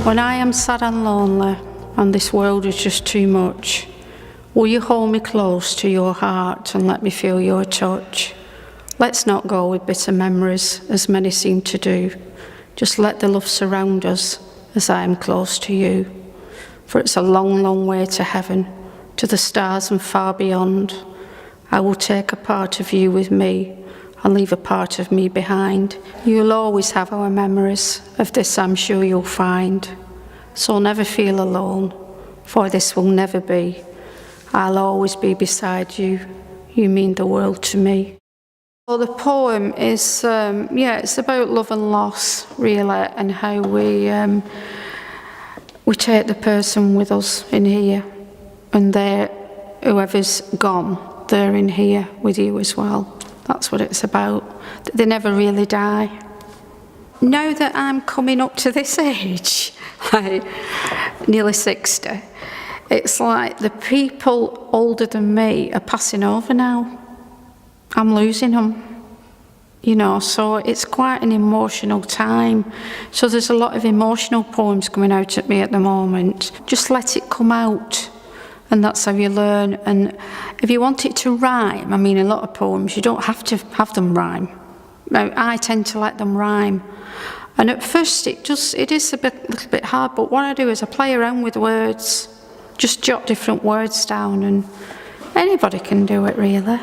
When I am sad and lonely and this world is just too much, will you hold me close to your heart and let me feel your touch? Let's not go with bitter memories as many seem to do. Just let the love surround us as I am close to you. For it's a long, long way to heaven, to the stars and far beyond. I will take a part of you with me and leave a part of me behind. You'll always have our memories, of this I'm sure you'll find. So never feel alone, for this will never be. I'll always be beside you. You mean the world to me. Well, the poem is, it's about love and loss, really, and how we take the person with us in here, and whoever's gone, they're in here with you as well. That's what it's about. They never really die. Now that I'm coming up to this age, like nearly 60, it's like the people older than me are passing over now. I'm losing them, so it's quite an emotional time. So there's a lot of emotional poems coming out at me at the moment. Just let it come out, and that's how you learn. And if you want it to rhyme, a lot of poems, you don't have to have them rhyme. Now, I tend to let them rhyme. And at first it is a little bit hard, but what I do is I play around with words, just jot different words down, and anybody can do it, really.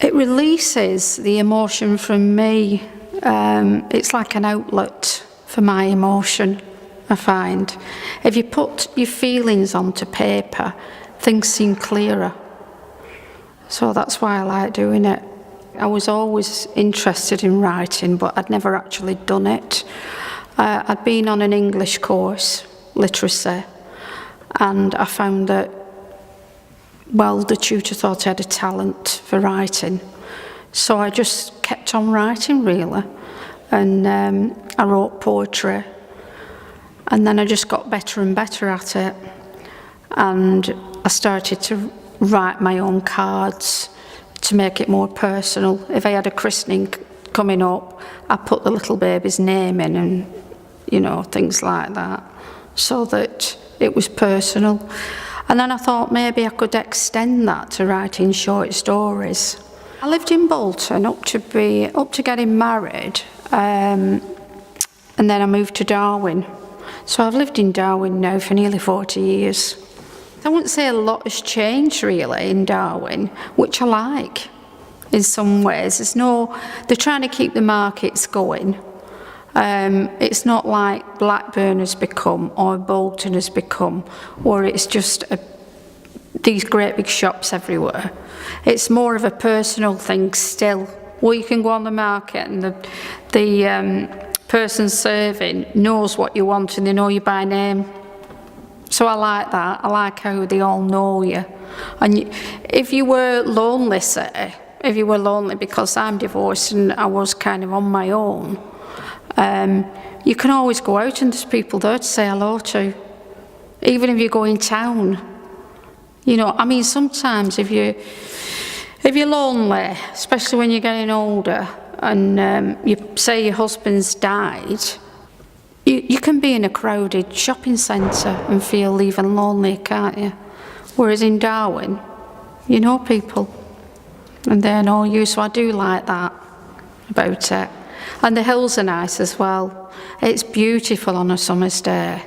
It releases the emotion from me. It's like an outlet for my emotion, I find. If you put your feelings onto paper, things seem clearer. So that's why I like doing it. I was always interested in writing, but I'd never actually done it. I'd been on an English course, literacy, and I found that, the tutor thought I had a talent for writing. So I just kept on writing, really. And I wrote poetry. And then I just got better and better at it. And I started to write my own cards to make it more personal. If I had a christening coming up, I put the little baby's name in and, things like that, so that it was personal. And then I thought maybe I could extend that to writing short stories. I lived in Bolton up to getting married, and then I moved to Darwen. So I've lived in Darwen now for nearly 40 years. I wouldn't say a lot has changed really in Darwen, which I like in some ways. They're trying to keep the markets going. It's not like Blackburn has become or Bolton has become, where it's just these great big shops everywhere. It's more of a personal thing still, where you can go on the market and the person serving knows what you want and they know you by name. So I like that. I like how they all know you. And if you were lonely, because I'm divorced and I was kind of on my own, you can always go out and there's people there to say hello to, even if you go in town. Sometimes if you're lonely, especially when you're getting older, and you say your husband's died, you can be in a crowded shopping centre and feel even lonely, can't you? Whereas in Darwen, you know people, and they know you, so I do like that about it. And the hills are nice as well. It's beautiful on a summer's day.